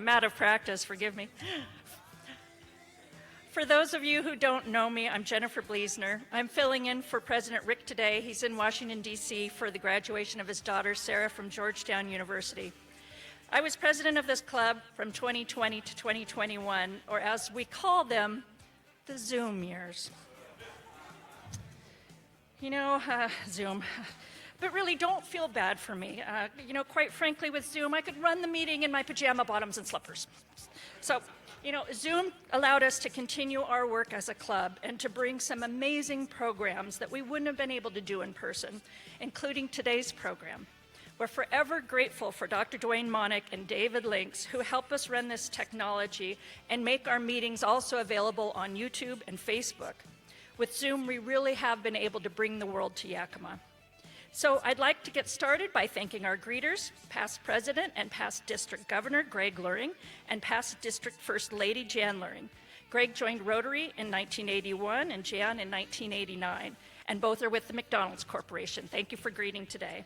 I'm out of practice, forgive me. For those of you who don't know me, I'm Jennifer Bleesner. I'm filling in for President Rick today. He's in Washington, D.C. for the graduation of his daughter, Sarah, from Georgetown University. I was president of this club from 2020 to 2021, or as we call them, the Zoom years. Zoom. But really, don't feel bad for me. Quite frankly, with Zoom, I could run the meeting in my pajama bottoms and slippers. So, Zoom allowed us to continue our work as a club and to bring some amazing programs that we wouldn't have been able to do in person, including today's program. We're forever grateful for Dr. Dwayne Monick and David Links, who help us run this technology and make our meetings also available on YouTube and Facebook. With Zoom, we really have been able to bring the world to Yakima. So I'd like to get started by thanking our greeters, past President and past District Governor Greg Luring, and past District First Lady Jan Luring. Greg joined Rotary in 1981 and Jan in 1989, and both are with the McDonald's Corporation. Thank you for greeting today.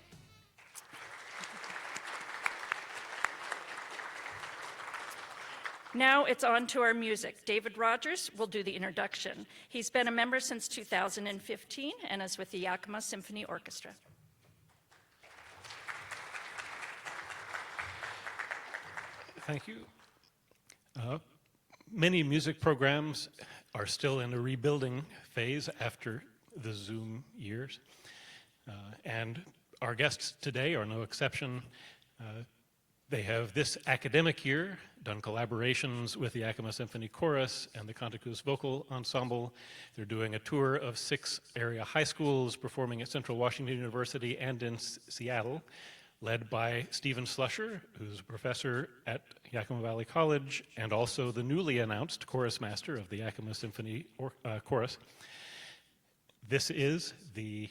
Now it's on to our music. David Rogers will do the introduction. He's been a member since 2015 and is with the Yakima Symphony Orchestra. Thank you. Many music programs are still in a rebuilding phase after the Zoom years. And our guests today are no exception. They have this academic year done collaborations with the Yakima Symphony Chorus and the Contacus Vocal Ensemble. They're doing a tour of 6 area high schools, performing at Central Washington University and in Seattle, led by Stephen Slusher, who's a professor at Yakima Valley College and also the newly announced chorus master of the Yakima Symphony Chorus. This is the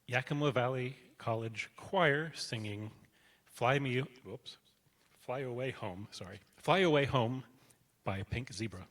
Yakima Valley College Choir singing Fly Away Home by Pink Zebra.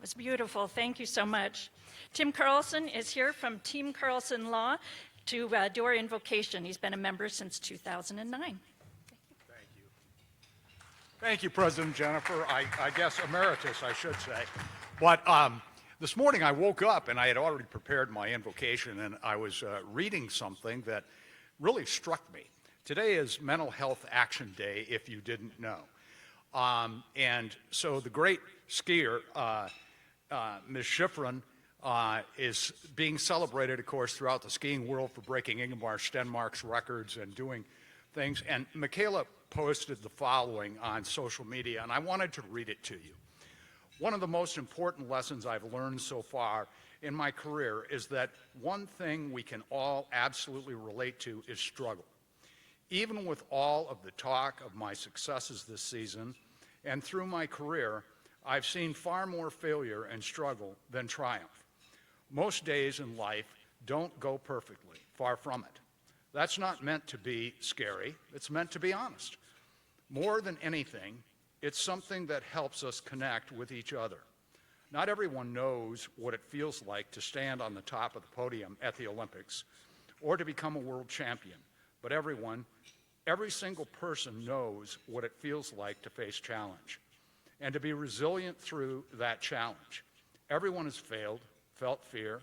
was beautiful. Thank you so much. Tim Carlson is here from Team Carlson Law to do our invocation. He's been a member since 2009. Thank you. Thank you, President Jennifer. I guess emeritus, I should say. But this morning I woke up and I had already prepared my invocation, and I was reading something that really struck me. Today is Mental Health Action Day, if you didn't know. And so the great skier, Ms. Schifrin, is being celebrated, of course, throughout the skiing world for breaking Ingemar Stenmark's records and doing things. And Michaela posted the following on social media, and I wanted to read it to you. One of the most important lessons I've learned so far in my career is that one thing we can all absolutely relate to is struggle. Even with all of the talk of my successes this season and through my career, I've seen far more failure and struggle than triumph. Most days in life don't go perfectly, far from it. That's not meant to be scary, it's meant to be honest. More than anything, it's something that helps us connect with each other. Not everyone knows what it feels like to stand on the top of the podium at the Olympics or to become a world champion, but every single person knows what it feels like to face challenge and to be resilient through that challenge. Everyone has failed, felt fear,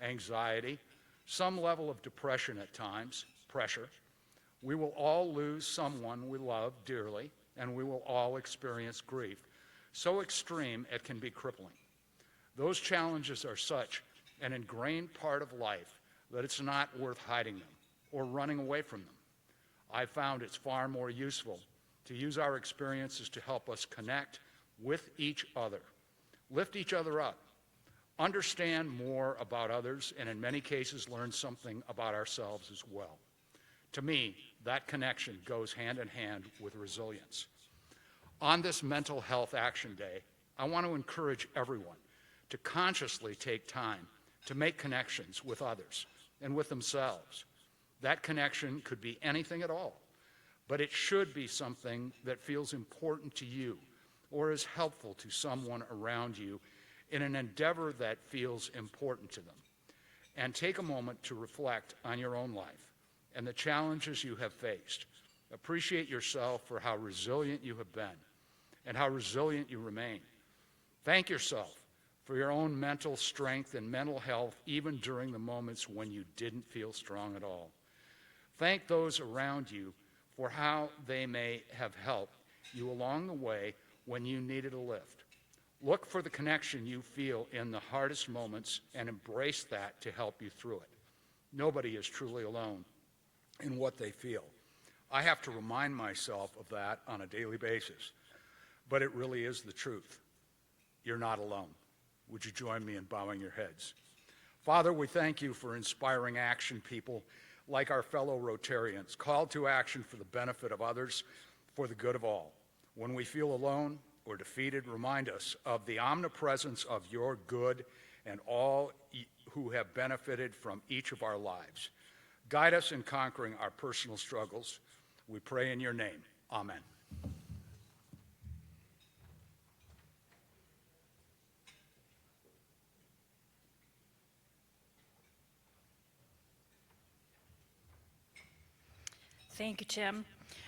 anxiety, some level of depression at times, pressure. We will all lose someone we love dearly, and we will all experience grief so extreme it can be crippling. Those challenges are such an ingrained part of life that it's not worth hiding them or running away from them. I found it's far more useful to use our experiences to help us connect with each other, lift each other up, understand more about others, and in many cases learn something about ourselves as well. To me, that connection goes hand in hand with resilience. On this Mental Health Action Day, I want to encourage everyone to consciously take time to make connections with others and with themselves. That connection could be anything at all, but it should be something that feels important to you or is helpful to someone around you in an endeavor that feels important to them. And take a moment to reflect on your own life and the challenges you have faced. Appreciate yourself for how resilient you have been and how resilient you remain. Thank yourself for your own mental strength and mental health, even during the moments when you didn't feel strong at all. Thank those around you for how they may have helped you along the way when you needed a lift. Look for the connection you feel in the hardest moments and embrace that to help you through it. Nobody is truly alone in what they feel. I have to remind myself of that on a daily basis, but it really is the truth. You're not alone. Would you join me in bowing your heads? Father, we thank you for inspiring action people like our fellow Rotarians, called to action for the benefit of others, for the good of all. When we feel alone or defeated, remind us of the omnipresence of your good and all who have benefited from each of our lives. Guide us in conquering our personal struggles. We pray in your name. Amen. Thank you, Tim.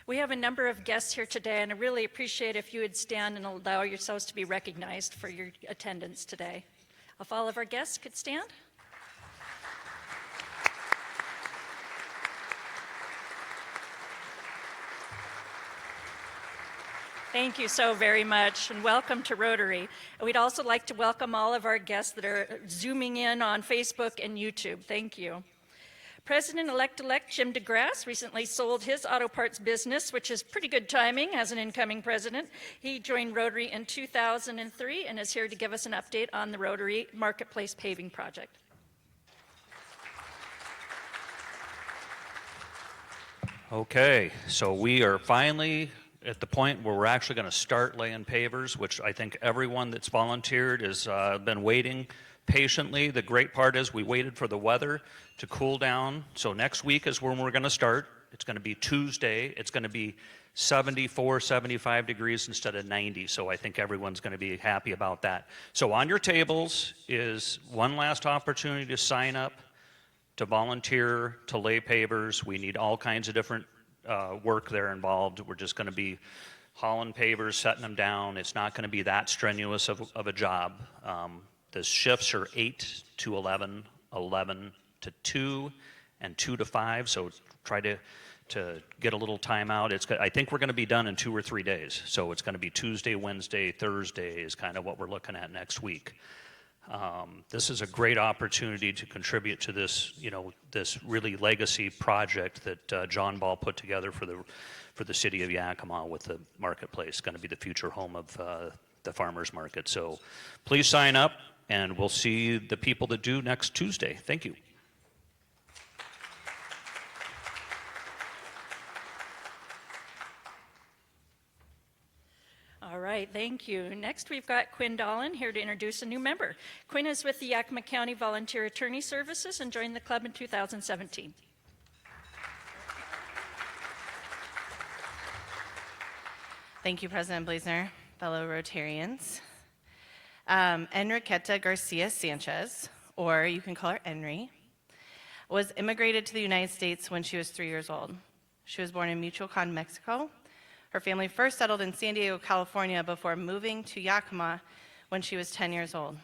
We have a number of guests here today, and I really appreciate if you would stand and allow yourselves to be recognized for your attendance today. If all of our guests could stand. Thank you so very much, and welcome to Rotary. We'd also like to welcome all of our guests that are Zooming in on Facebook and YouTube. Thank you. President-elect Jim DeGrasse recently sold his auto parts business, which is pretty good timing as an incoming president. He joined Rotary in 2003 and is here to give us an update on the Rotary Marketplace paving project. Okay, so we are finally at the point where we're actually going to start laying pavers, which I think everyone that's volunteered has been waiting patiently. The great part is we waited for the weather to cool down. So next week is when we're going to start. It's going to be Tuesday. It's going to be 74, 75 degrees instead of 90, so I think everyone's going to be happy about that. So on your tables is one last opportunity to sign up, to volunteer, to lay pavers. We need all kinds of different work there involved. We're just going to be hauling pavers, setting them down. It's not going to be that strenuous of a job. The shifts are 8 to 11, 11 to 2, and 2 to 5, so try to get a little time out. I think we're going to be done in 2 or 3 days, so it's going to be Tuesday, Wednesday, Thursday is kind of what we're looking at next week. This is a great opportunity to contribute to this, this really legacy project that John Ball put together for the city of Yakima with the marketplace, going to be the future home of the farmers market. So please sign up, and we'll see the people that do next Tuesday. Thank you. All right, thank you. Next, we've got Quinn Dolan here to introduce a new member. Quinn is with the Yakima County Volunteer Attorney Services and joined the club in 2017. Thank you, President Blazner, fellow Rotarians. Enriqueta Garcia Sanchez, or you can call her Enri, was immigrated to the United States when she was 3 years old. She was born in Michoacan, Mexico. Her family first settled in San Diego, California before moving to Yakima when she was 10 years old.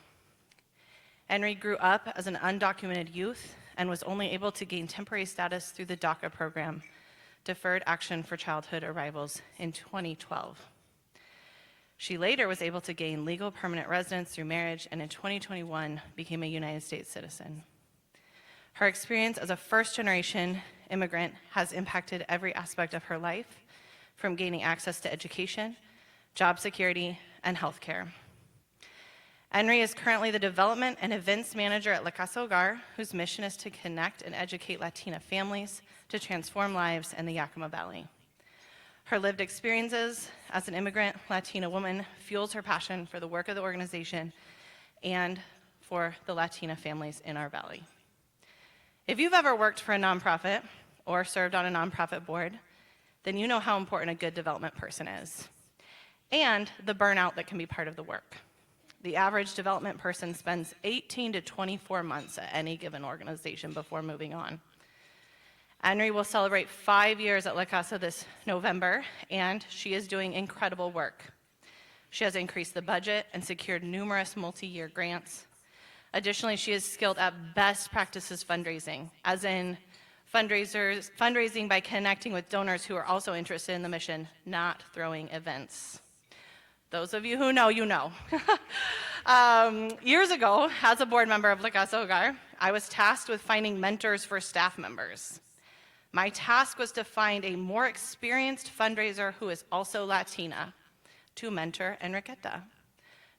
Enri grew up as an undocumented youth and was only able to gain temporary status through the DACA program, Deferred Action for Childhood Arrivals, in 2012. She later was able to gain legal permanent residence through marriage and in 2021 became a United States citizen. Her experience as a first-generation immigrant has impacted every aspect of her life, from gaining access to education, job security, and healthcare. Enri is currently the Development and Events Manager at La Casa Hogar, whose mission is to connect and educate Latina families to transform lives in the Yakima Valley. Her lived experiences as an immigrant Latina woman fuels her passion for the work of the organization and for the Latina families in our valley. If you've ever worked for a nonprofit or served on a nonprofit board, then you know how important a good development person is, and the burnout that can be part of the work. The average development person spends 18 to 24 months at any given organization before moving on. Enri will celebrate 5 years at La Casa this November, and she is doing incredible work. She has increased the budget and secured numerous multi-year grants. Additionally, she is skilled at best practices fundraising, as in fundraising by connecting with donors who are also interested in the mission, not throwing events. Those of you who know, you know. Years ago, as a board member of La Casa Hogar, I was tasked with finding mentors for staff members. My task was to find a more experienced fundraiser who is also Latina to mentor Enriqueta.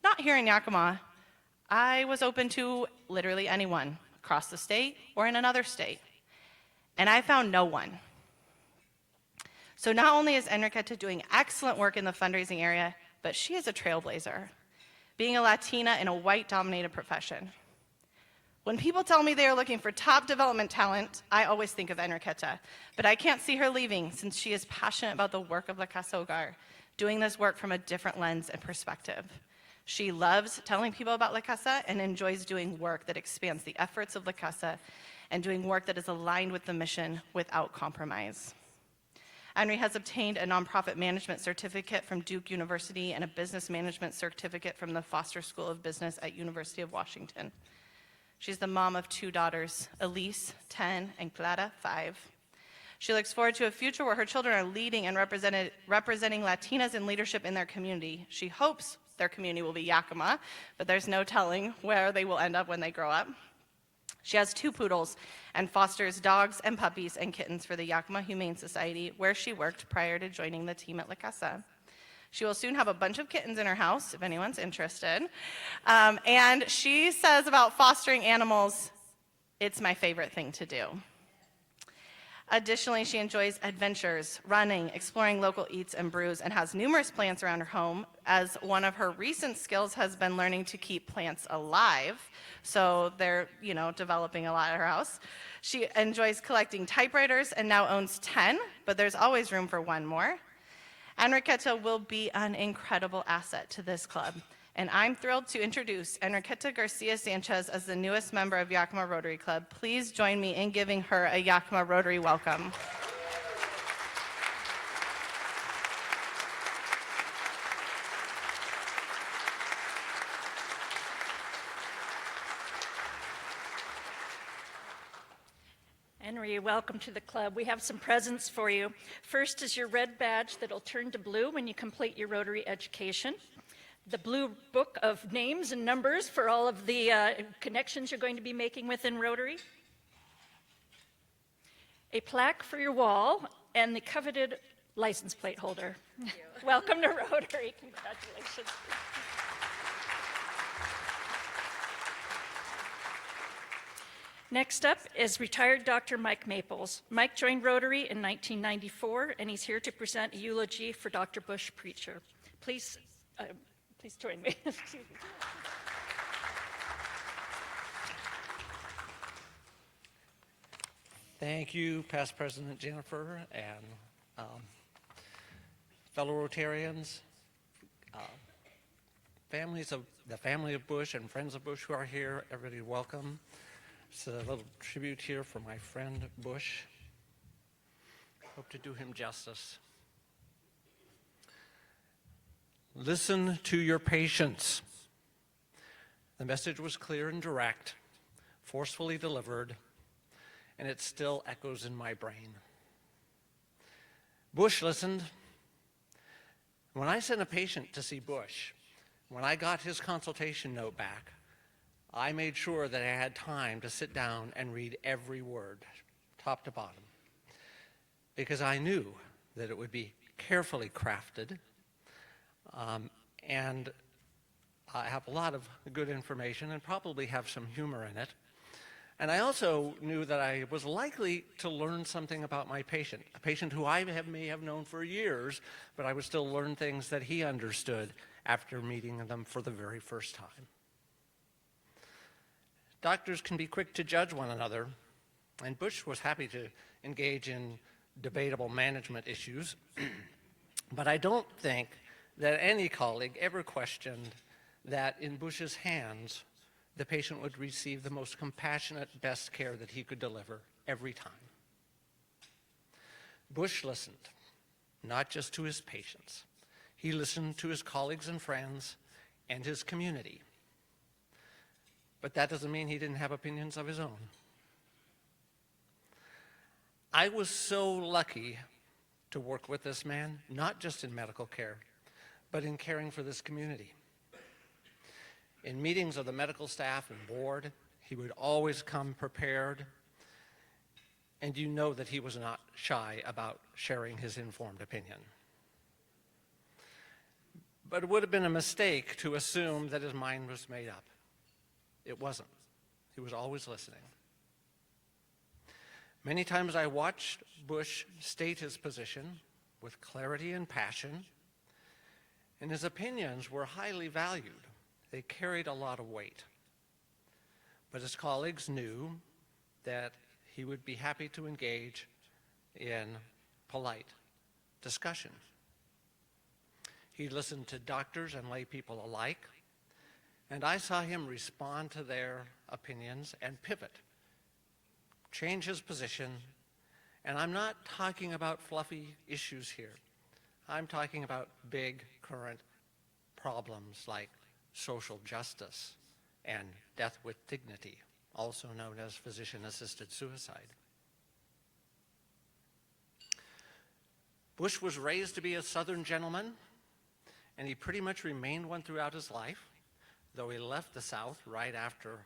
Not here in Yakima, I was open to literally anyone across the state or in another state. And I found no one. So not only is Enriqueta doing excellent work in the fundraising area, but she is a trailblazer, being a Latina in a white-dominated profession. When people tell me they are looking for top development talent, I always think of Enriqueta, but I can't see her leaving since she is passionate about the work of La Casa Hogar, doing this work from a different lens and perspective. She loves telling people about La Casa and enjoys doing work that expands the efforts of La Casa and doing work that is aligned with the mission without compromise. Enri has obtained a nonprofit management certificate from Duke University and a business management certificate from the Foster School of Business at University of Washington. She's the mom of 2 daughters, Elise, 10, and Clara, 5. She looks forward to a future where her children are leading and representing Latinas in leadership in their community. She hopes their community will be Yakima, but there's no telling where they will end up when they grow up. She has 2 poodles and fosters dogs and puppies and kittens for the Yakima Humane Society, where she worked prior to joining the team at La Casa. She will soon have a bunch of kittens in her house, if anyone's interested. And she says about fostering animals, it's my favorite thing to do. Additionally, she enjoys adventures, running, exploring local eats and brews, and has numerous plants around her home, as one of her recent skills has been learning to keep plants alive. So they're, developing a lot at her house. She enjoys collecting typewriters and now owns 10, but there's always room for one more. Enriqueta will be an incredible asset to this club, and I'm thrilled to introduce Enriqueta Garcia Sanchez as the newest member of Yakima Rotary Club. Please join me in giving her a Yakima Rotary welcome. Henry, welcome to the club. We have some presents for you. First is your red badge that'll turn to blue when you complete your Rotary education. The blue book of names and numbers for all of the connections you're going to be making within Rotary. A plaque for your wall, and the coveted license plate holder. Welcome to Rotary. Congratulations. Next up is retired Dr. Mike Maples. Mike joined Rotary in 1994, and he's here to present a eulogy for Dr. Bush Preacher. Please join me. Excuse me. Thank you, past President Jennifer and fellow Rotarians, the family of Bush and friends of Bush who are here. Everybody welcome. It's a little tribute here for my friend Bush. Hope to do him justice. Listen to your patients. The message was clear and direct, forcefully delivered, and it still echoes in my brain. Bush listened. When I sent a patient to see Bush, when I got his consultation note back, I made sure that I had time to sit down and read every word, top to bottom, because I knew that it would be carefully crafted, and I have a lot of good information and probably have some humor in it. And I also knew that I was likely to learn something about my patient, a patient who I may have known for years, but I would still learn things that he understood after meeting them for the very first time. Doctors can be quick to judge one another, and Bush was happy to engage in debatable management issues, but I don't think that any colleague ever questioned that in Bush's hands, the patient would receive the most compassionate, best care that he could deliver every time. Bush listened, not just to his patients. He listened to his colleagues and friends and his community. But that doesn't mean he didn't have opinions of his own. I was so lucky to work with this man, not just in medical care, but in caring for this community. In meetings of the medical staff and board, he would always come prepared, and you know that he was not shy about sharing his informed opinion. But it would have been a mistake to assume that his mind was made up. It wasn't. He was always listening. Many times I watched Bush state his position with clarity and passion, and his opinions were highly valued. They carried a lot of weight. But his colleagues knew that he would be happy to engage in polite discussion. He listened to doctors and lay people alike, and I saw him respond to their opinions and pivot, change his position. And I'm not talking about fluffy issues here. I'm talking about big current problems like social justice and death with dignity, also known as physician-assisted suicide. Bush was raised to be a Southern gentleman, and he pretty much remained one throughout his life, though he left the South right after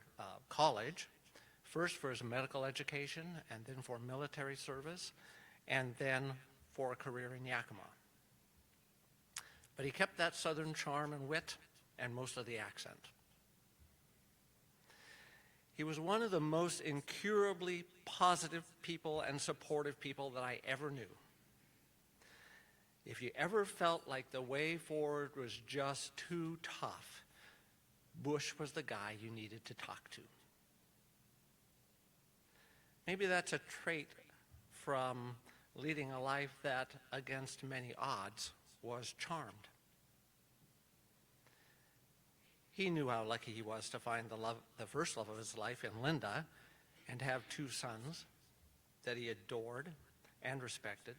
college, first for his medical education, and then for military service, and then for a career in Yakima. But he kept that Southern charm and wit and most of the accent. He was one of the most incurably positive people and supportive people that I ever knew. If you ever felt like the way forward was just too tough, Bush was the guy you needed to talk to. Maybe that's a trait from leading a life that, against many odds, was charmed. He knew how lucky he was to find the first love of his life in Linda and have two sons that he adored and respected.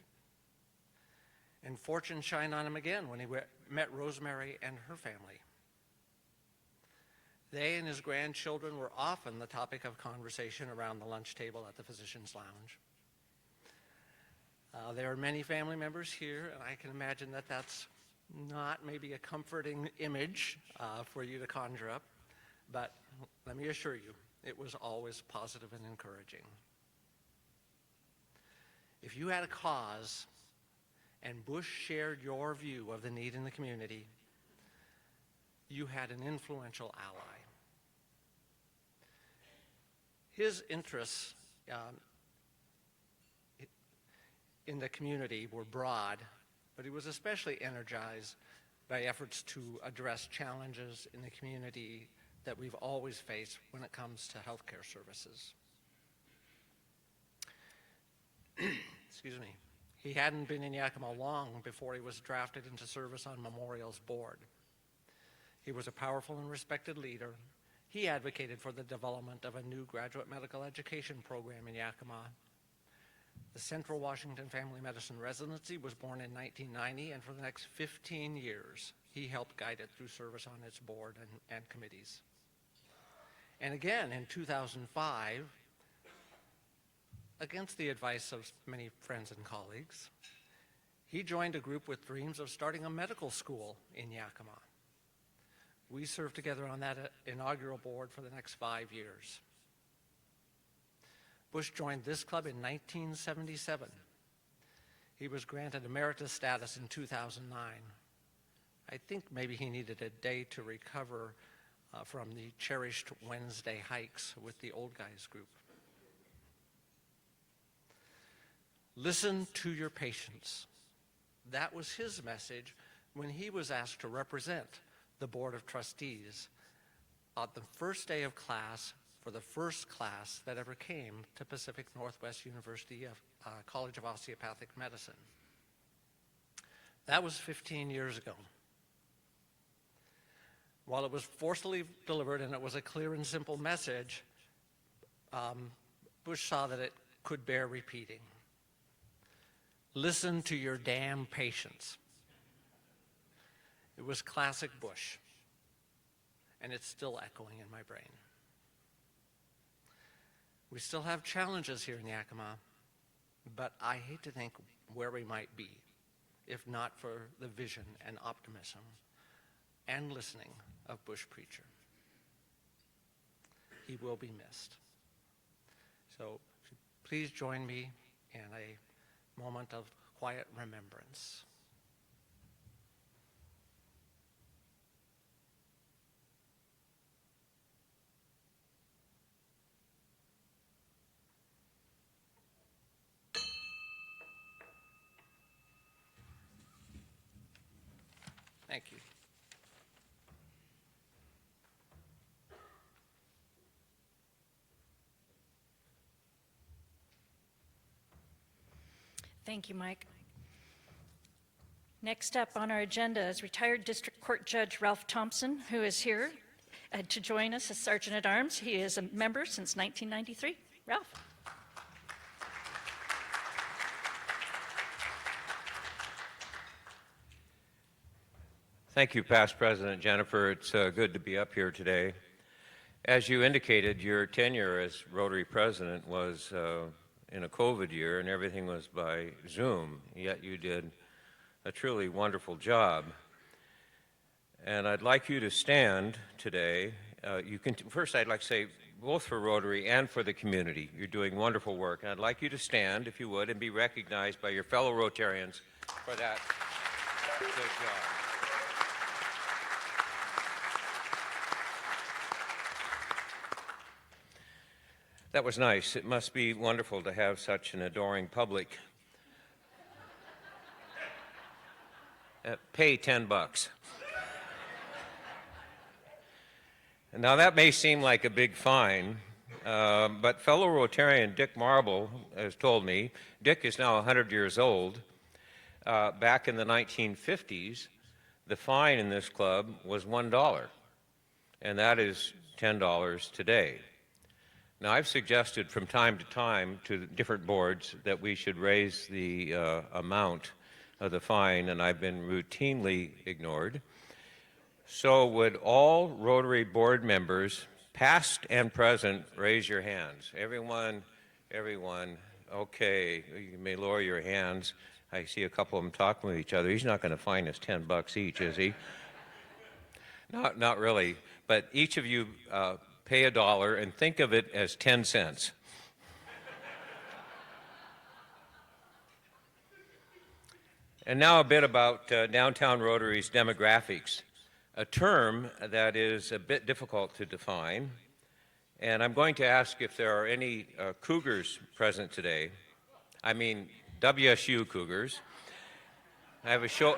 And fortune shined on him again when he met Rosemary and her family. They and his grandchildren were often the topic of conversation around the lunch table at the Physicians' Lounge. There are many family members here, and I can imagine that that's not maybe a comforting image for you to conjure up, but let me assure you, it was always positive and encouraging. If you had a cause and Bush shared your view of the need in the community, you had an influential ally. His interests in the community were broad, but he was especially energized by efforts to address challenges in the community that we've always faced when it comes to healthcare services. Excuse me. He hadn't been in Yakima long before he was drafted into service on Memorial's board. He was a powerful and respected leader. He advocated for the development of a new graduate medical education program in Yakima. The Central Washington Family Medicine Residency was born in 1990, and for the next 15 years, he helped guide it through service on its board and committees. And again, in 2005, against the advice of many friends and colleagues, he joined a group with dreams of starting a medical school in Yakima. We served together on that inaugural board for the next 5 years. Bush joined this club in 1977. He was granted emeritus status in 2009. I think maybe he needed a day to recover from the cherished Wednesday hikes with the old guys group. Listen to your patients. That was his message when he was asked to represent the Board of Trustees on the first day of class for the first class that ever came to Pacific Northwest University College of Osteopathic Medicine. That was 15 years ago. While it was forcefully delivered and it was a clear and simple message, Bush saw that it could bear repeating. Listen to your damn patients. It was classic Bush, and it's still echoing in my brain. We still have challenges here in Yakima, but I hate to think where we might be if not for the vision and optimism and listening of Bush Preacher. He will be missed. So please join me in a moment of quiet remembrance. Thank you. Thank you, Mike. Next up on our agenda is retired District Court Judge Ralph Thompson, who is here to join us as Sergeant at Arms. He is a member since 1993. Ralph. Thank you, Past President Jennifer. It's good to be up here today. As you indicated, your tenure as Rotary President was in a COVID year and everything was by Zoom, yet you did a truly wonderful job. And I'd like you to stand today. First, I'd like to say, both for Rotary and for the community, you're doing wonderful work. And I'd like you to stand, if you would, and be recognized by your fellow Rotarians for that good job. That was nice. It must be wonderful to have such an adoring public. Pay $10. Now that may seem like a big fine, but fellow Rotarian Dick Marble has told me, Dick is now 100 years old. Back in the 1950s, the fine in this club was $1, and that is $10 today. Now, I've suggested from time to time to different boards that we should raise the amount of the fine, and I've been routinely ignored. So would all Rotary board members, past and present, raise your hands? Everyone, okay, you may lower your hands. I see a couple of them talking with each other. He's not going to fine us $10 each, is he? Not really, but each of you pay $1 and think of it as 10 cents. And now a bit about Downtown Rotary's demographics, a term that is a bit difficult to define. And I'm going to ask if there are any Cougars present today. I mean, WSU Cougars. I have a show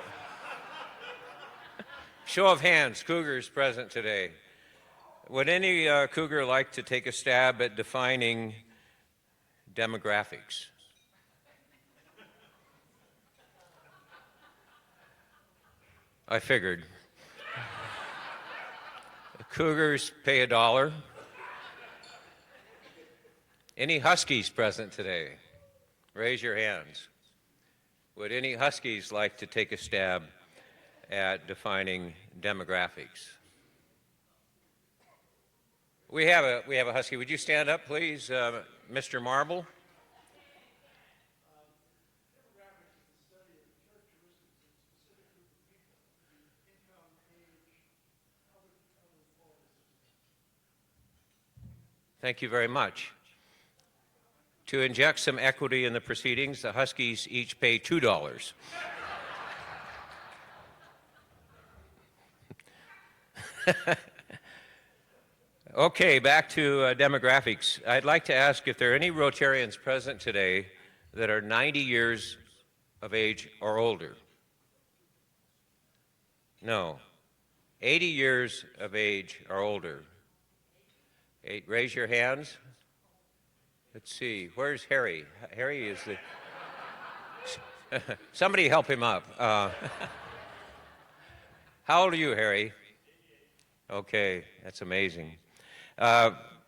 of hands, Cougars present today. Would any Cougar like to take a stab at defining demographics? I figured. The Cougars pay $1. Any Huskies present today? Raise your hands. Would any Huskies like to take a stab at defining demographics? We have a Husky. Would you stand up, please, Mr. Marble? Thank you very much. To inject some equity in the proceedings, the Huskies each pay $2. Okay, back to demographics. I'd like to ask if there are any Rotarians present today that are 90 years of age or older. No. 80 years of age or older. Raise your hands. Let's see. Where's Harry? Harry is the... Somebody help him up. How old are you, Harry? Okay, that's amazing.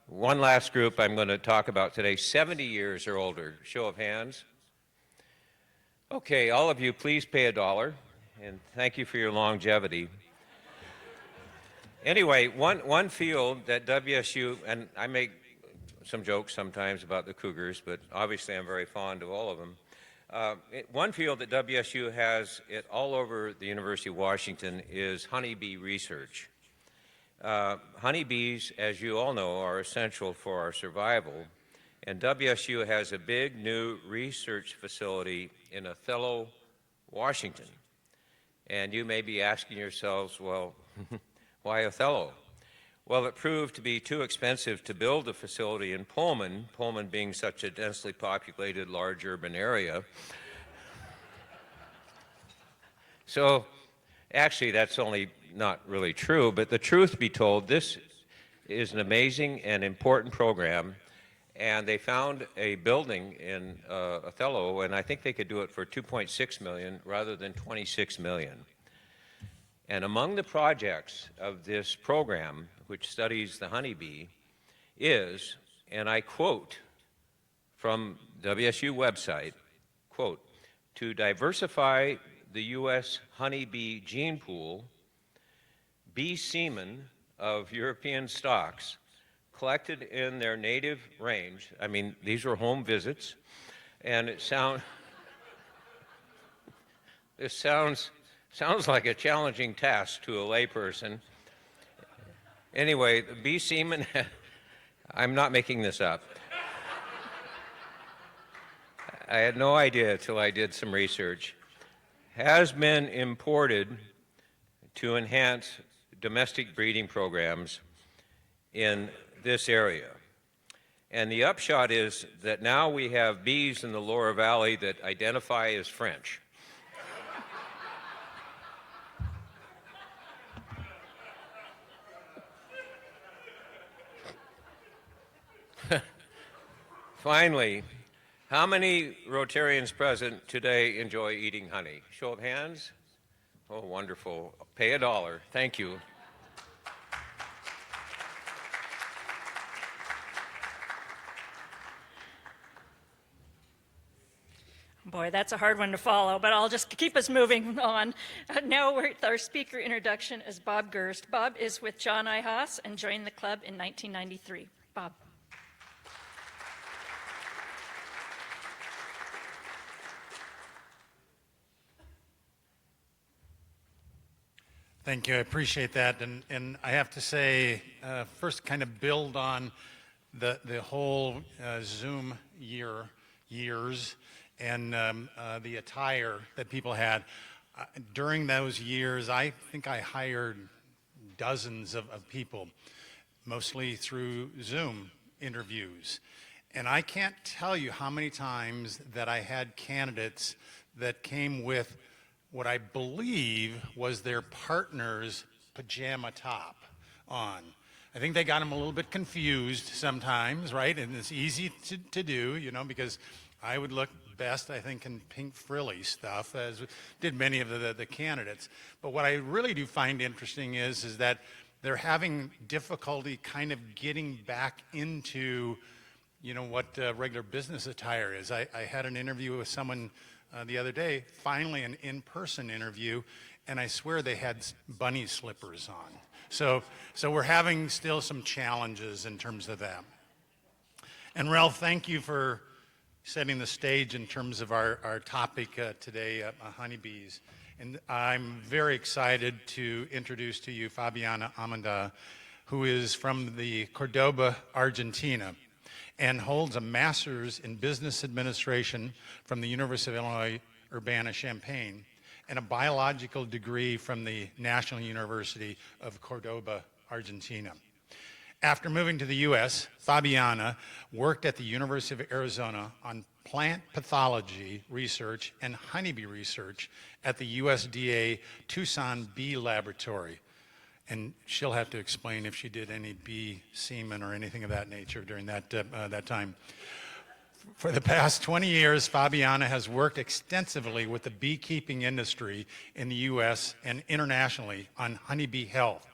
One last group I'm going to talk about today, 70 years or older. Show of hands. Okay, all of you, please pay $1, and thank you for your longevity. Anyway, one field that WSU, and I make some jokes sometimes about the Cougars, but obviously I'm very fond of all of them. One field that WSU has it all over the University of Washington is honeybee research. Honeybees, as you all know, are essential for our survival, and WSU has a big new research facility in Othello, Washington. And you may be asking yourselves, well, why Othello? Well, it proved to be too expensive to build a facility in Pullman, Pullman being such a densely populated large urban area. So actually, that's only not really true, but the truth be told, this is an amazing and important program, and they found a building in Othello, and I think they could do it for $2.6 million rather than $26 million. And among the projects of this program, which studies the honeybee, is, and I quote from WSU website, quote, to diversify the U.S. honeybee gene pool, bee semen of European stocks collected in their native range. I mean, these were home visits, and it sounds like a challenging task to a layperson. Anyway, the bee semen, I'm not making this up. I had no idea until I did some research, has been imported to enhance domestic breeding programs in this area. And the upshot is that now we have bees in the Loire Valley that identify as French. Finally, how many Rotarians present today enjoy eating honey? Show of hands. Oh, wonderful. Pay $1. Thank you. Boy, that's a hard one to follow, but I'll just keep us moving on. Now our speaker introduction is Bob Gerst. Bob is with John I. Haas and joined the club in 1993. Bob. Thank you. I appreciate that. And I have to say, first kind of build on the whole Zoom years and the attire that people had. During those years, I think I hired dozens of people, mostly through Zoom interviews. And I can't tell you how many times that I had candidates that came with what I believe was their partner's pajama top on. I think they got them a little bit confused sometimes, right? And it's easy to do, you know, because I would look best, I think, in pink frilly stuff, as did many of the candidates. But what I really do find interesting is that they're having difficulty kind of getting back into, you know, what regular business attire is. I had an interview with someone the other day, finally an in-person interview, and I swear they had bunny slippers on. So we're having still some challenges in terms of that. And Ralph, thank you for setting the stage in terms of our topic today, honeybees. And I'm very excited to introduce to you Fabiana Amanda, who is from the Cordoba, Argentina, and holds a master's in business administration from the University of Illinois Urbana-Champaign and a biological degree from the National University of Cordoba, Argentina. After moving to the U.S., Fabiana worked at the University of Arizona on plant pathology research and honeybee research at the USDA Tucson Bee Laboratory. And she'll have to explain if she did any bee semen or anything of that nature during that time. For the past 20 years, Fabiana has worked extensively with the beekeeping industry in the U.S. and internationally on honeybee health.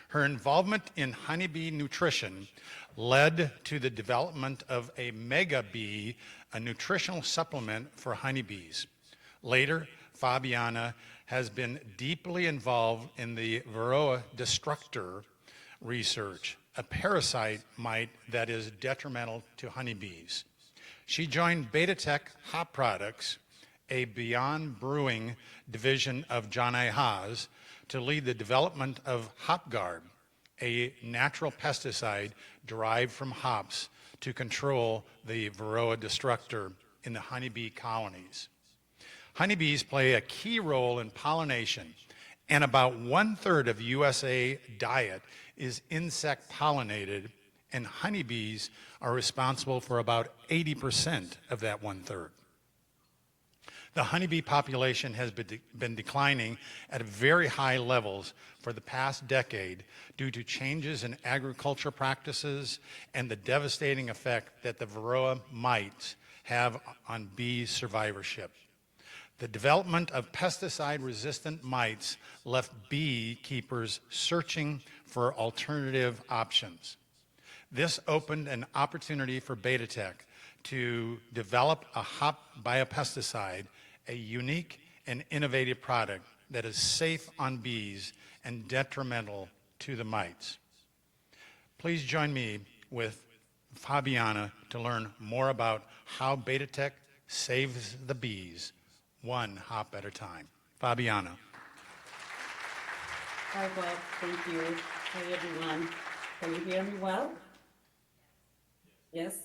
Her involvement in honeybee nutrition led to the development of a Mega Bee, a nutritional supplement for honeybees. Later, Fabiana has been deeply involved in the Varroa destructor research, a parasite mite that is detrimental to honeybees. She joined BetaTech Hop Products, a Beyond Brewing division of John I. Haas, to lead the development of HopGuard, a natural pesticide derived from hops to control the Varroa destructor in the honeybee colonies. Honeybees play a key role in pollination, and about 1/3 of USA diet is insect pollinated, and honeybees are responsible for about 80% of that 1/3. The honeybee population has been declining at very high levels for the past decade due to changes in agriculture practices and the devastating effect that the Varroa mites have on bee survivorship. The development of pesticide-resistant mites left beekeepers searching for alternative options. This opened an opportunity for BetaTech to develop a hop biopesticide, a unique and innovative product that is safe on bees and detrimental to the mites. Please join me with Fabiana to learn more about how BetaTech saves the bees, one hop at a time. Fabiana. Hi, Bob. Thank you. Hi, everyone. Can you hear me well? Yes?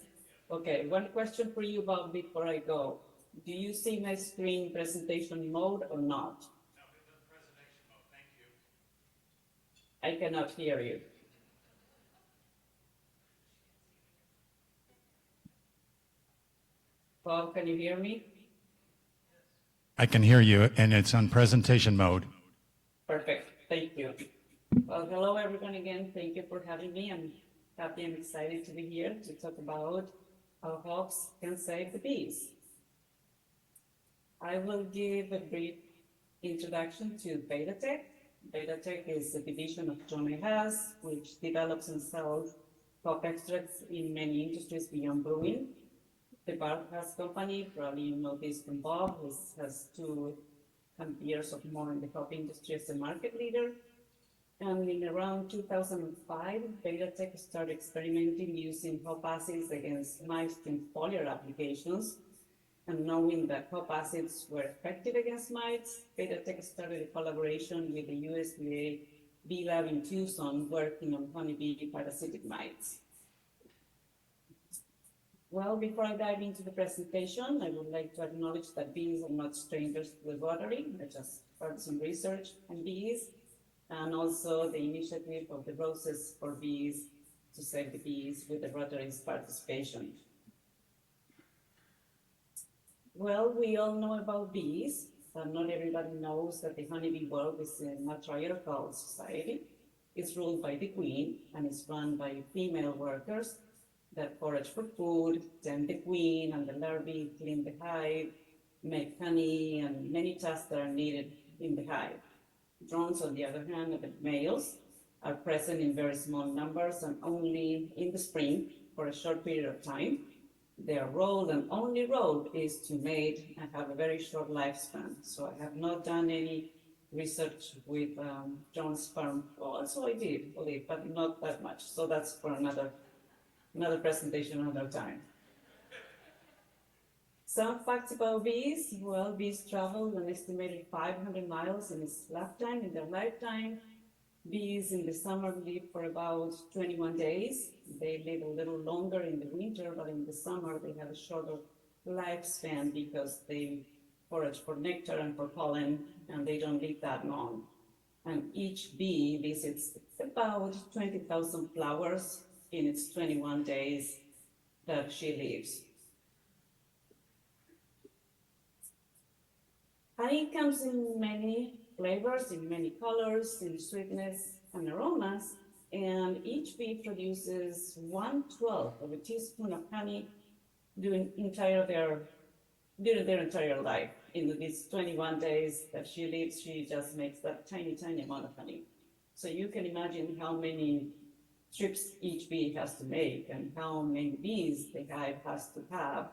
Okay. One question for you, Bob, before I go. Do you see my screen presentation mode or not? No, it's in presentation mode. Thank you. I cannot hear you. Bob, can you hear me? I can hear you, and it's on presentation mode. Perfect, thank you. Well, hello everyone again. Thank you for having me. I'm happy and excited to be here to talk about how hops can save the bees. I will give a brief introduction to BetaTech. BetaTech is a division of John A. Haas, which develops and sells hop extracts in many industries beyond brewing. The Bart Haas company, probably you know this from Bob, has 2 years or more in the hop industry as a market leader. And in around 2005, BetaTech started experimenting using hop acids against mice in foliar applications. And knowing that hop acids were effective against mites, BetaTech started a collaboration with the USDA Bee Lab in Tucson working on honeybee parasitic mites. Well, before I dive into the presentation, I would like to acknowledge that bees are not strangers to the Rotary. I just heard some research on bees, and also the initiative of the Roses for Bees to save the bees with the Rotary's participation. Well, we all know about bees, but not everybody knows that the honeybee world is a matriarchal society. It's ruled by the queen and is run by female workers that forage for food, tend the queen and the larvae, clean the hive, make honey, and many tasks that are needed in the hive. Drones, on the other hand, the males, are present in very small numbers and only in the spring for a short period of time. Their role and only role is to mate and have a very short lifespan. So I have not done any research with John's sperm. Well, also I did, but not that much. So that's for another presentation another time. Some facts about bees. Well, bees travel an estimated 500 miles in their lifetime. Bees in the summer live for about 21 days. They live a little longer in the winter, but in the summer they have a shorter lifespan because they forage for nectar and for pollen, and they don't live that long. And each bee visits about 20,000 flowers in its 21 days that she lives. Honey comes in many flavors, in many colors, in sweetness and aromas, and each bee produces 1/12 of a teaspoon of honey during their entire life. In these 21 days that she lives, she just makes that tiny, tiny amount of honey. So you can imagine how many trips each bee has to make and how many bees the hive has to have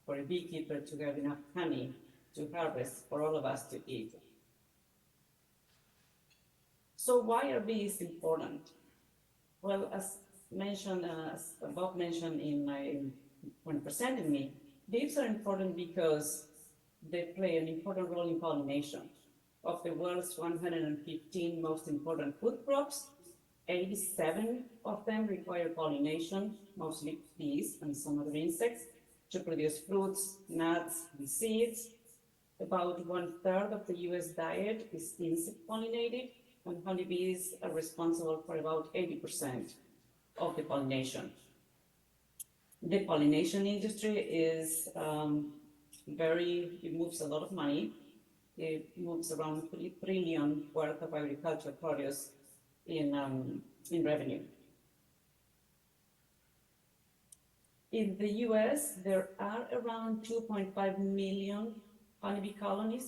for a beekeeper to get enough honey to harvest for all of us to eat. So why are bees important? Well, as Bob mentioned when presenting me, bees are important because they play an important role in pollination. Of the world's 115 most important food crops, 87 of them require pollination, mostly bees and some other insects, to produce fruits, nuts, and seeds. About 1/3 of the US diet is insect pollinated, and honeybees are responsible for about 80% of the pollination. The pollination industry is it moves a lot of money. It moves around $3 trillion worth of agricultural produce in revenue. In the US, there are around 2.5 million honeybee colonies,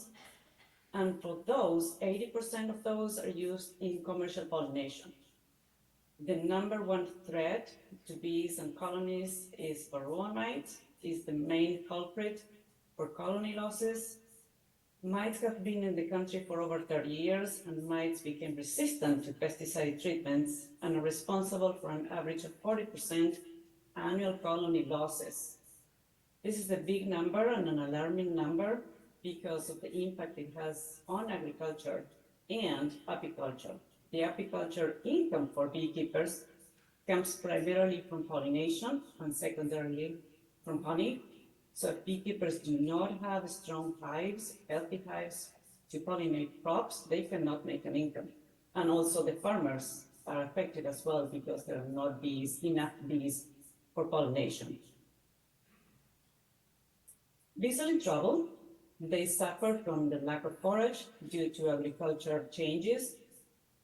and for those, 80% of those are used in commercial pollination. The number 1 threat to bees and colonies is varroa mites, is the main culprit for colony losses. Mites have been in the country for over 30 years, and mites became resistant to pesticide treatments and are responsible for an average of 40% annual colony losses. This is a big number and an alarming number because of the impact it has on agriculture and apiculture. The apiculture income for beekeepers comes primarily from pollination and secondarily from honey. So if beekeepers do not have strong hives, healthy hives to pollinate crops, they cannot make an income. And also the farmers are affected as well because there are not enough bees for pollination. Bees are in trouble. They suffer from the lack of forage due to agriculture changes.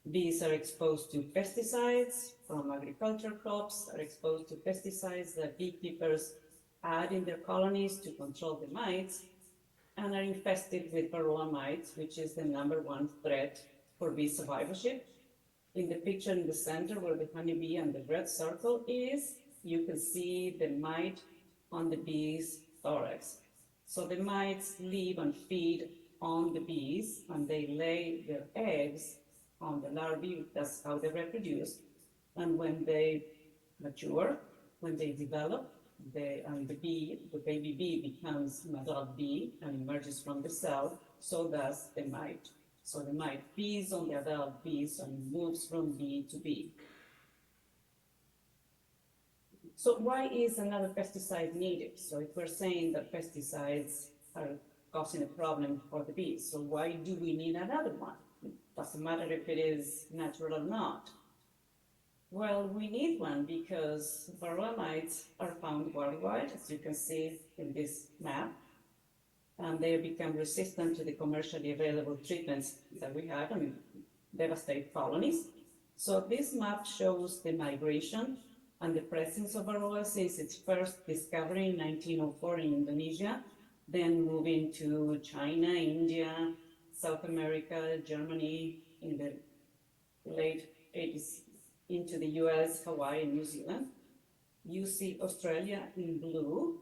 Bees are exposed to pesticides from agriculture crops, are exposed to pesticides that beekeepers add in their colonies to control the mites, and are infested with varroa mites, which is the #1 threat for bee survivorship. In the picture in the center where the honeybee and the red circle is, you can see the mite on the bee's thorax. So the mites live and feed on the bees, and they lay their eggs on the larvae. That's how they reproduce. And when they mature, when they develop, the baby bee becomes an adult bee and emerges from the cell, so does the mite. So the mite feeds on the adult bees and moves from bee to bee. So why is another pesticide needed? So if we're saying that pesticides are causing a problem for the bees, so why do we need another one? It doesn't matter if it is natural or not. Well, we need one because varroa mites are found worldwide, as you can see in this map, and they become resistant to the commercially available treatments that we have and devastate colonies. So this map shows the migration and the presence of varroa since its first discovery in 1904 in Indonesia, then moving to China, India, South America, Germany in the late 80s, into the US, Hawaii, and New Zealand. You see Australia in blue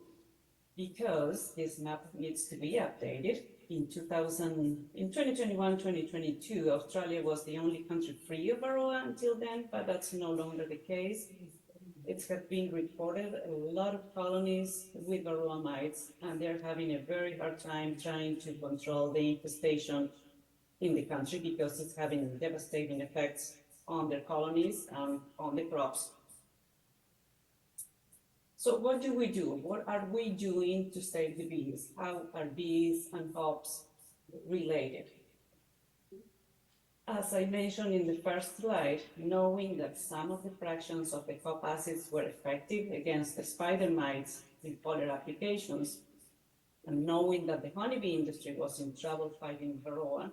because this map needs to be updated. In 2021, 2022, Australia was the only country free of varroa until then, but that's no longer the case. It has been reported a lot of colonies with varroa mites, and they're having a very hard time trying to control the infestation in the country because it's having devastating effects on their colonies and on the crops. So what do we do? What are we doing to save the bees? How are bees and hops related? As I mentioned in the first slide, knowing that some of the fractions of the hop acids were effective against the spider mites in foliar applications, and knowing that the honeybee industry was in trouble fighting varroa,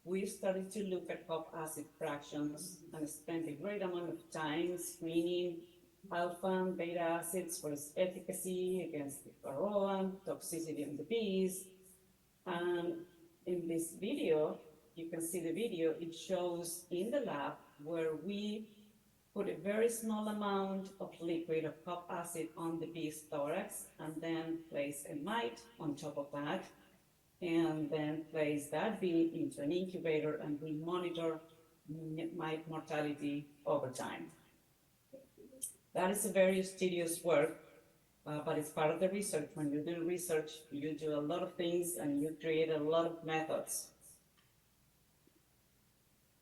we started to look at hop acid fractions and spent a great amount of time screening alpha and beta acids for its efficacy against the varroa, toxicity of the bees. And in this video, you can see the video, it shows in the lab where we put a very small amount of liquid of hop acid on the bee's thorax and then place a mite on top of that, and then place that bee into an incubator, and we monitor mite mortality over time. That is a very tedious work, but it's part of the research. When you do research, you do a lot of things and you create a lot of methods.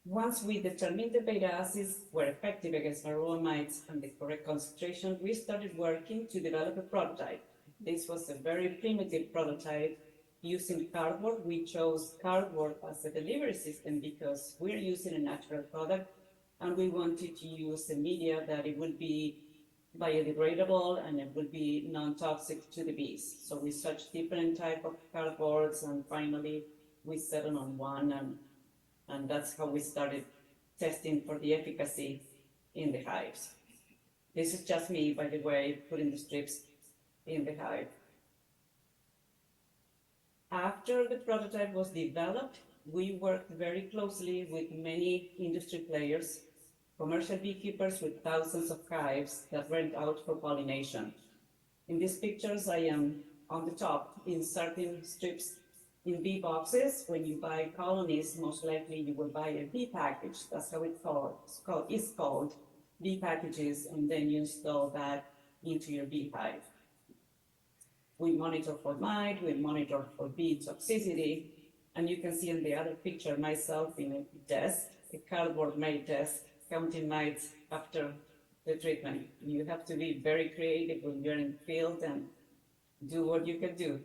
Once we determined the beta acids were effective against varroa mites and the correct concentration, we started working to develop a prototype. This was a very primitive prototype using cardboard. We chose cardboard as a delivery system because we're using a natural product and we wanted to use a media that it would be biodegradable and it would be non-toxic to the bees. So we searched different type of cardboards and finally we settled on one, and that's how we started testing for the efficacy in the hives. This is just me, by the way, putting the strips in the hive. After the prototype was developed, we worked very closely with many industry players, commercial beekeepers with thousands of hives that went out for pollination. In these pictures, I am on the top inserting strips in bee boxes. When you buy colonies, most likely you will buy a bee package. That's how it's called bee packages, and then you install that into your beehive. We monitor for mite, we monitor for bee toxicity, and you can see in the other picture myself in a desk, a cardboard-made desk, counting mites after the treatment. You have to be very creative when you're in the field and do what you can do.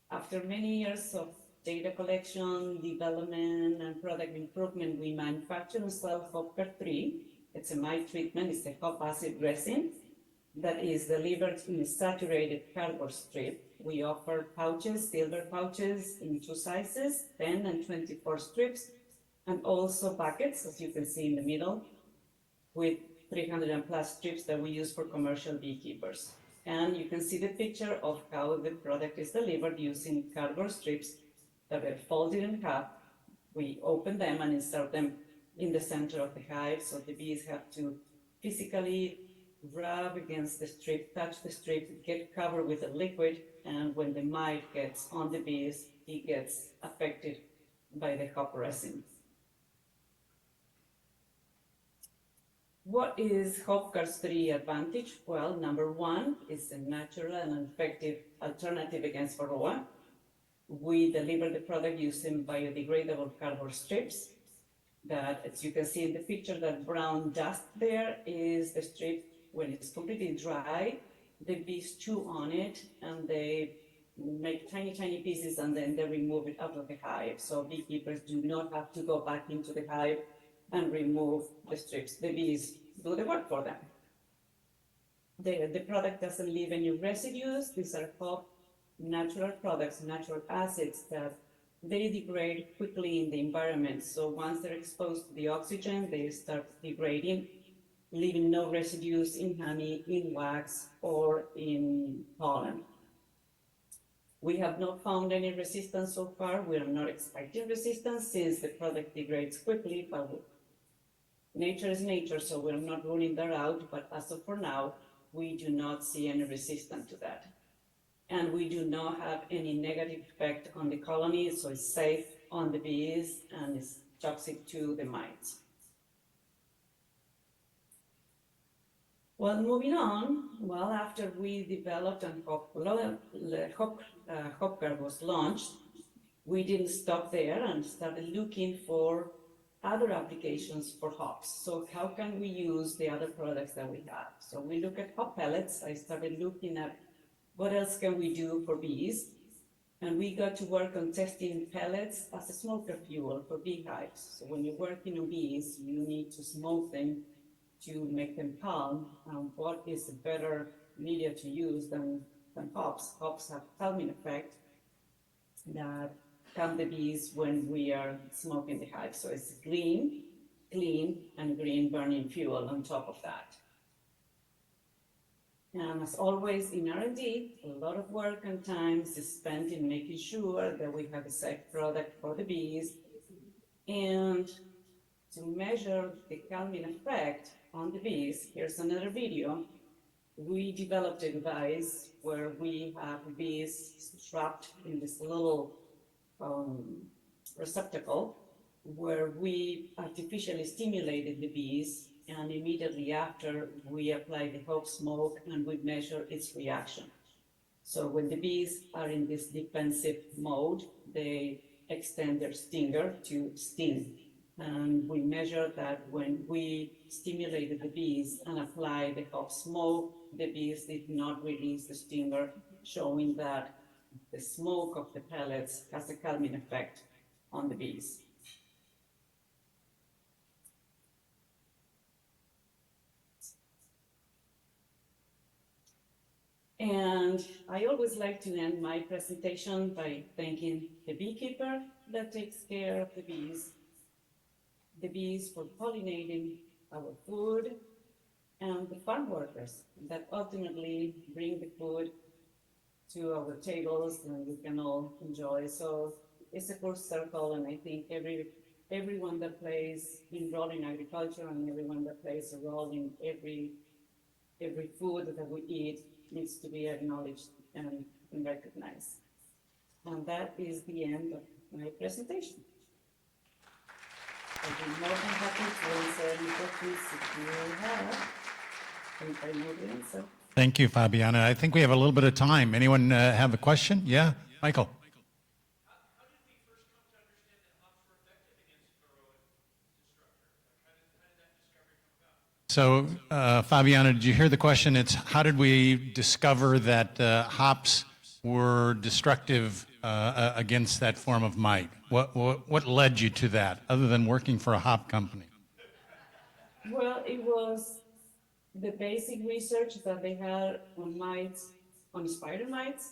After many years of data collection, development, and product improvement, we manufacture and sell Hopper 3. It's a mite treatment, it's a hop acid resin. that is delivered in a saturated cardboard strip. We offer pouches, silver pouches in 2 sizes, 10 and 24 strips, and also buckets, as you can see in the middle, with 300 and plus strips that we use for commercial beekeepers. And you can see the picture of how the product is delivered using cardboard strips that are folded in half. We open them and insert them in the center of the hive, so the bees have to physically rub against the strip, touch the strip, get covered with a liquid, and when the mite gets on the bees, it gets affected by the hop resin. What is Hopcar's 3 advantage? Well, number 1 is a natural and effective alternative against varroa. We deliver the product using biodegradable cardboard strips that, as you can see in the picture, that brown dust there is the strip. When it's completely dry, the bees chew on it and they make tiny, tiny pieces and then they remove it out of the hive. So beekeepers do not have to go back into the hive and remove the strips. The bees do the work for them. The product doesn't leave any residues. These are hop natural products, natural acids that they degrade quickly in the environment. So once they're exposed to the oxygen, they start degrading, leaving no residues in honey, in wax, or in pollen. We have not found any resistance so far. We are not expecting resistance since the product degrades quickly, but nature is nature, so we're not ruling that out, but as of for now, we do not see any resistance to that. And we do not have any negative effect on the colony, so it's safe on the bees and it's toxic to the mites. Well, moving on, well, after we developed and Hopcar was launched, we didn't stop there and started looking for other applications for hops. So how can we use the other products that we have? So we look at hop pellets. I started looking at what else can we do for bees? And we got to work on testing pellets as a smoker fuel for beehives. So when you're working on bees, you need to smoke them to make them calm. What is a better media to use than hops? Hops have calming effect that calm the bees when we are smoking the hive. So it's clean, and green burning fuel on top of that. And as always in R&D, a lot of work and time is spent in making sure that we have a safe product for the bees. And to measure the calming effect on the bees, here's another video. We developed a device where we have bees trapped in this little receptacle where we artificially stimulated the bees, and immediately after we apply the hop smoke and we measure its reaction. So when the bees are in this defensive mode, they extend their stinger to sting. And we measure that when we stimulated the bees and applied the hop smoke, the bees did not release the stinger, showing that the smoke of the pellets has a calming effect on the bees. And I always like to end my presentation by thanking the beekeeper that takes care of the bees for pollinating our food, and the farm workers that ultimately bring the food to our tables and we can all enjoy. So it's a full circle, and I think everyone that plays a role in agriculture and everyone that plays a role in every food that we eat needs to be acknowledged and recognized. And that is the end of my presentation. I'd be more than happy to answer any questions if you have. If I know the answer. Thank you, Fabiana. I think we have a little bit of time. Anyone have a question? Yeah, Michael. How did we first come to understand that hops were effective against varroa destructor? How did that discovery come about? So, Fabiana, did you hear the question? It's how did we discover that hops were destructive against that form of mite? What led you to that, other than working for a hop company? Well, it was the basic research that they had on mites, on spider mites,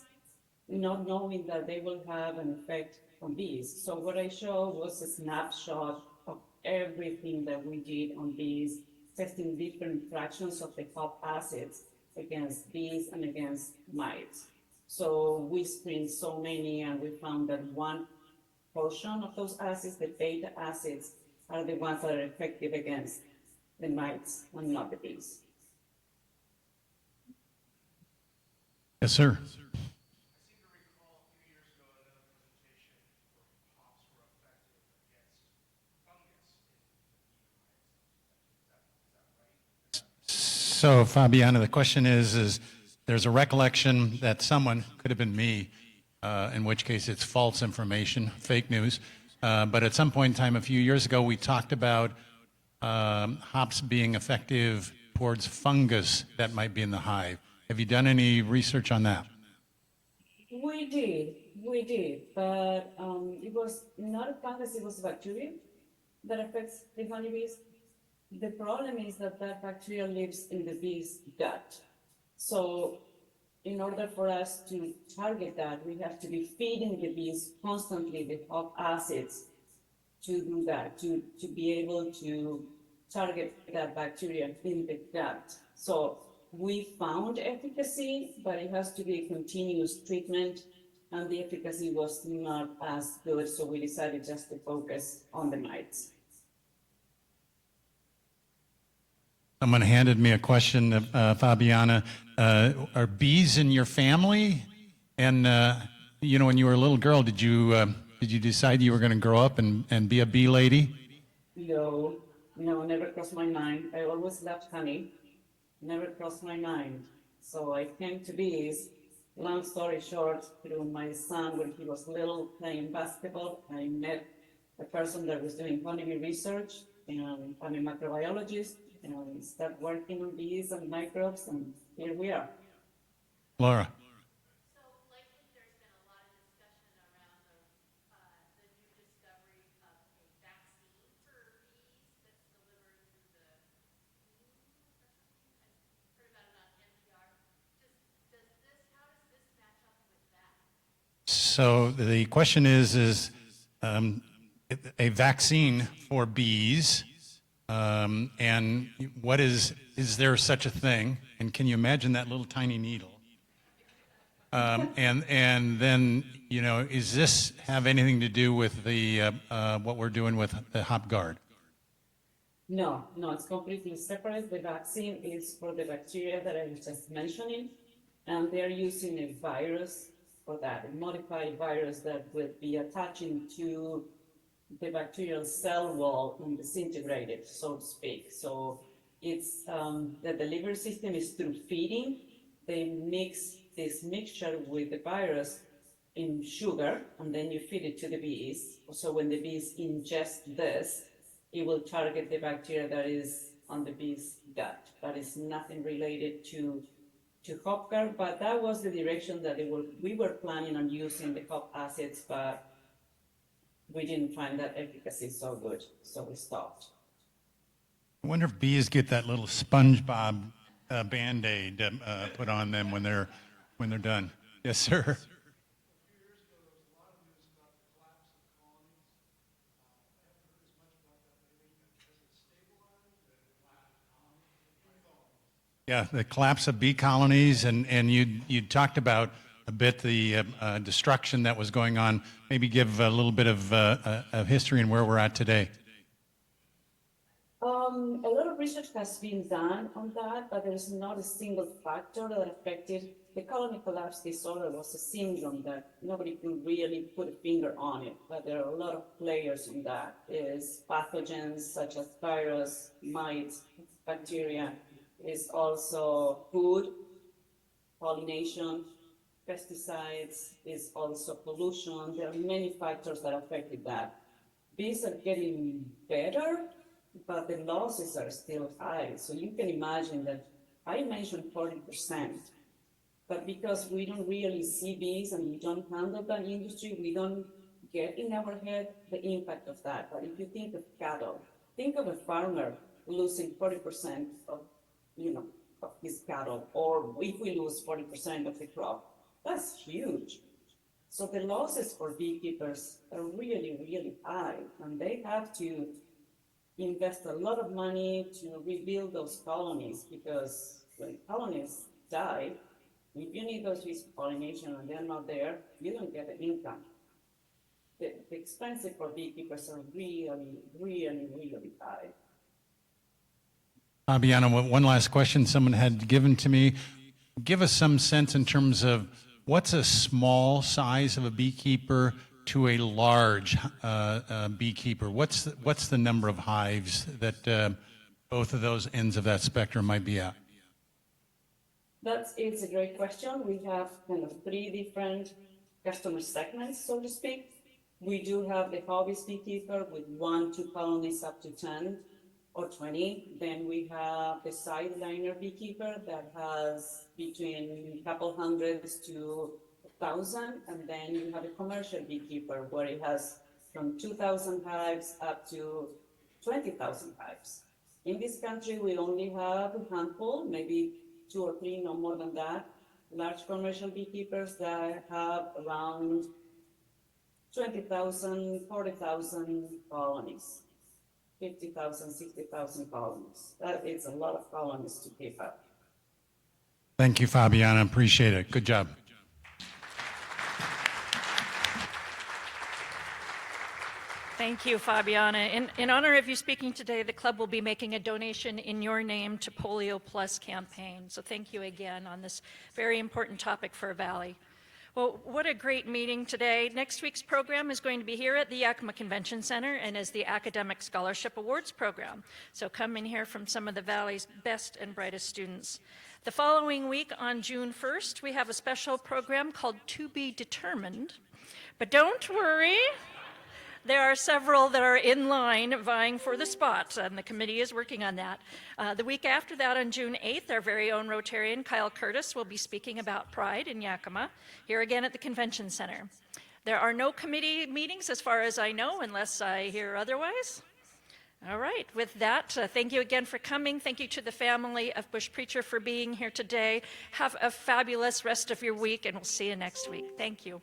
not knowing that they will have an effect on bees. So what I showed was a snapshot of everything that we did on bees, testing different fractions of the hop acids against bees and against mites. So we screened so many, and we found that one portion of those acids, the beta acids, are the ones that are effective against the mites and not the bees. Yes, sir. I seem to recall a few years ago at another presentation where hops were effective against fungus in the Is that right? So, Fabiana, the question is there's a recollection that someone, could have been me, in which case it's false information, fake news, but at some point in time a few years ago, we talked about hops being effective towards fungus that might be in the hive. Have you done any research on that? We did, but it was not a fungus, it was a bacteria that affects the honeybees. The problem is that that bacteria lives in the bee's gut. So in order for us to target that, we have to be feeding the bees constantly with hop acids to do that, to be able to target that bacteria in the gut. So we found efficacy, but it has to be a continuous treatment, and the efficacy was not as good, so we decided just to focus on the mites. Someone handed me a question, Fabiana. Are bees in your family? And when you were a little girl, did you decide you were going to grow up and be a bee lady? No, never crossed my mind. I always loved honey, never crossed my mind. So I came to bees. Long story short, through my son, when he was little playing basketball, I met a person that was doing honeybee research, and I'm a microbiologist, and started working on bees and microbes, and here we are. Laura. So lately, there's been a lot of discussion around the new discovery of a vaccine for bees that's delivered through the queen or something. I heard about it on NPR. How does this match up with that? So the question is a vaccine for bees, and is there such a thing? And can you imagine that little tiny needle? And then, is this have anything to do with the what we're doing with the Hop Guard? No, it's completely separate. The vaccine is for the bacteria that I was just mentioning, and they're using a virus for that, a modified virus that will be attaching to the bacterial cell wall and disintegrate it, so to speak. So it's the delivery system is through feeding. They mix this mixture with the virus in sugar, and then you feed it to the bees. So when the bees ingest this, it will target the bacteria that is on the bee's gut. But it's nothing related to hop guard, but that was the direction that we were planning on using the hop acids, but we didn't find that efficacy so good, so we stopped. I wonder if bees get that little SpongeBob Band-Aid put on them when they're done. Yes, sir. Yeah, the collapse of bee colonies, and you talked about a bit the destruction that was going on. Maybe give a little bit of history and where we're at today. A lot of research has been done on that, but there's not a single factor that affected the colony collapse disorder. Was a syndrome that nobody could really put a finger on it, but there are a lot of players in that. Is pathogens such as virus, mites, bacteria. Is also food, pollination, pesticides, is also pollution. There are many factors that affected that. Bees are getting better, but the losses are still high. So you can imagine that I mentioned 40%, but because we don't really see bees and we don't handle that industry, we don't get in our head the impact of that. But if you think of cattle, think of a farmer losing 40% of of his cattle, or if we lose 40% of the crop, that's huge. So the losses for beekeepers are really, really high, and they have to invest a lot of money to rebuild those colonies, because when colonies die, if you need those bees for pollination and they're not there, you don't get an income. The expenses for beekeepers are really, really, really high. Fabiana, one last question someone had given to me. Give us some sense in terms of what's a small size of a beekeeper to a large beekeeper? What's the number of hives that both of those ends of that spectrum might be at? It's a great question. We have kind of three different customer segments, so to speak. We do have the hobbyist beekeeper with 1, 2 colonies up to 10 or 20. Then we have the sideliner beekeeper that has between a couple hundreds to 1,000. And then you have a commercial beekeeper where it has from 2,000 hives up to 20,000 hives. In this country, we only have a handful, maybe 2 or 3, no more than that, large commercial beekeepers that have around 20,000, 40,000 colonies, 50,000, 60,000 colonies. That is a lot of colonies to keep up. Thank you, Fabiana. Appreciate it. Good job. Thank you, Fabiana. In honor of you speaking today, the club will be making a donation in your name to Polio Plus campaign. So thank you again on this very important topic for Valley. Well, what a great meeting today. Next week's program is going to be here at the Yakima Convention Center and is the Academic Scholarship Awards program. So come and hear from some of the Valley's best and brightest students. The following week on June 1st, we have a special program called To Be Determined. But don't worry. There are several that are in line vying for the spot, and the committee is working on that. The week after that, on June 8th, our very own Rotarian, Kyle Curtis, will be speaking about Pride in Yakima, here again at the Convention Center. There are no committee meetings, as far as I know, unless I hear otherwise. All right, with that, thank you again for coming. Thank you to the family of Bush Preacher for being here today. Have a fabulous rest of your week, and we'll see you next week. Thank you.